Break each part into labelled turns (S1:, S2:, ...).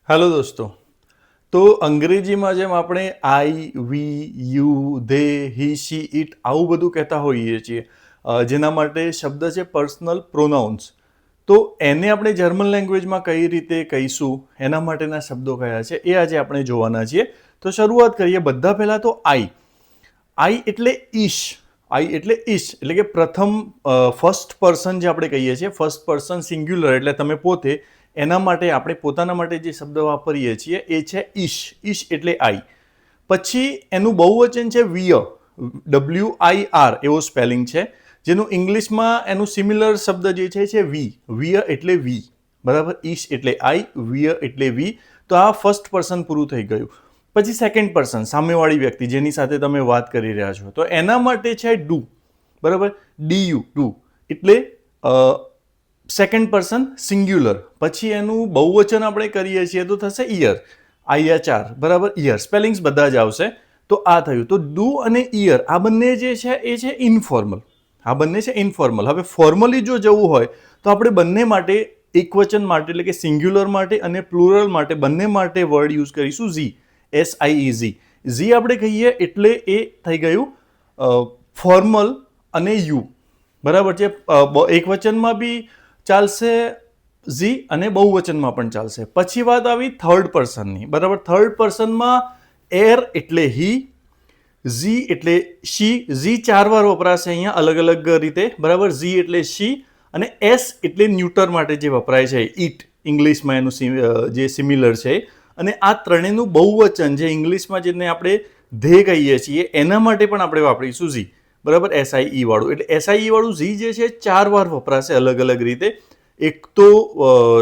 S1: Hello દોસ્તો. તો અંગ્રેજીમાં જેમ આપણે I, we, you, they, he, she, it આવું બધું કહેતા હોઈએ છીએ, જેના માટે શબ્દ છે પર્સનલ પ્રોનાઉન્સ. તો એને આપણે જર્મન લેંગ્વેજમાં કઈ રીતે કહીશું, એના માટેના શબ્દો કયા છે એ આજે આપણે જોવાના છીએ. તો શરૂઆત કરીએ. બધા પહેલાં તો આઈ. આઈ એટલે ઈશ. આઈ એટલે ઈશ એટલે કે પ્રથમ ફર્સ્ટ પર્સન જે આપણે કહીએ છીએ, ફર્સ્ટ પર્સન સિંગ્યુલર એટલે તમે પોતે. એના માટે આપણે પોતાના માટે જે શબ્દ વાપરીએ છીએ એ છે ઈશ. ઈશ એટલે આઈ. પછી એનું બહુવચન છે વિય. WIR એવો સ્પેલિંગ છે, જેનું ઇંગ્લિશમાં એનું સિમિલર શબ્દ જે છે વી. વિય એટલે વી. બરાબર. ઈશ એટલે આઈ, વિય એટલે વી. તો આ ફર્સ્ટ પર્સન પૂરું થઈ ગયું. પછી સેકન્ડ પર્સન, સામેવાળી વ્યક્તિ જેની સાથે તમે વાત કરી રહ્યા છો, તો એના માટે છે ડુ. બરાબર. DU ડુ એટલે સેકન્ડ પર્સન સિંગ્યુલર. પછી એનું બહુવચન આપણે કરીએ છીએ તો થશે ઈયર. IHR. બરાબર. ઈયર. સ્પેલિંગ્સ બધા જ આવશે. તો આ થયું. તો ડુ અને ઈયર આ બંને જે છે એ છે ઇનફોર્મલ. આ બંને છે ઇનફોર્મલ. હવે ફોર્મલી જો જવું હોય તો આપણે બંને માટે એકવચન માટે એટલે કે સિંગ્યુલર માટે અને પ્લુરલ માટે બંને માટે વર્ડ યુઝ કરીશું ઝી. SIEZ. ઝી આપણે કહીએ એટલે એ થઈ ગયું ફોર્મલ અને યુ. બરાબર છે. એકવચનમાં બી ચાલશે ઝી અને બહુવચનમાં પણ ચાલશે. પછી વાત આવી થર્ડ પર્સનની. બરાબર. થર્ડ પર્સનમાં એર એટલે હી, ઝી એટલે શી. ઝી 4 વાર વપરાશે અહીંયા અલગ અલગ રીતે. બરાબર. ઝી એટલે શી અને એસ એટલે ન્યુટર માટે જે વપરાય છે ઇટ. ઇંગ્લિશમાં એનું જે સિમિલર છે. અને આ ત્રણેયનું બહુવચન જે ઇંગ્લિશમાં જેને આપણે ધે કહીએ છીએ એના માટે પણ આપણે વાપરીશું ઝી. બરાબર. SIE વાળું. એટલે SIE વાળું ઝી જે છે 4 વાર વપરાશે અલગ અલગ રીતે. એક તો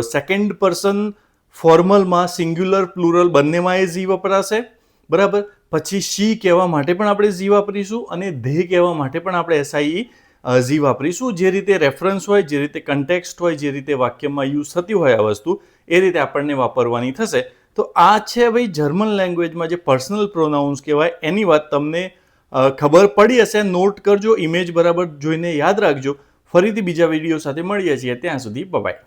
S1: સેકન્ડ પર્સન ફોર્મલમાં સિંગ્યુલર પ્લુરલ બંનેમાં એ ઝી વપરાશે. બરાબર. પછી શી કહેવા માટે પણ આપણે ઝી વાપરીશું અને ધે કહેવા માટે પણ આપણે SIE ઝી વાપરીશું. જે રીતે રેફરન્સ હોય, જે રીતે કન્ટેક્સ્ટ હોય, જે રીતે વાક્યમાં યુઝ થતી હોય આ વસ્તુ, એ રીતે આપણને વાપરવાની થશે. તો આ છે ભાઈ જર્મન લેંગ્વેજમાં જે પર્સનલ પ્રોનાઉન્સ કહેવાય એની વાત. તમને ખબર પડી હશે. નોટ કરજો, ઇમેજ બરાબર જોઈને યાદ રાખજો. ફરીથી બીજા વિડીયો સાથે મળીએ છીએ. ત્યાં સુધી બાય.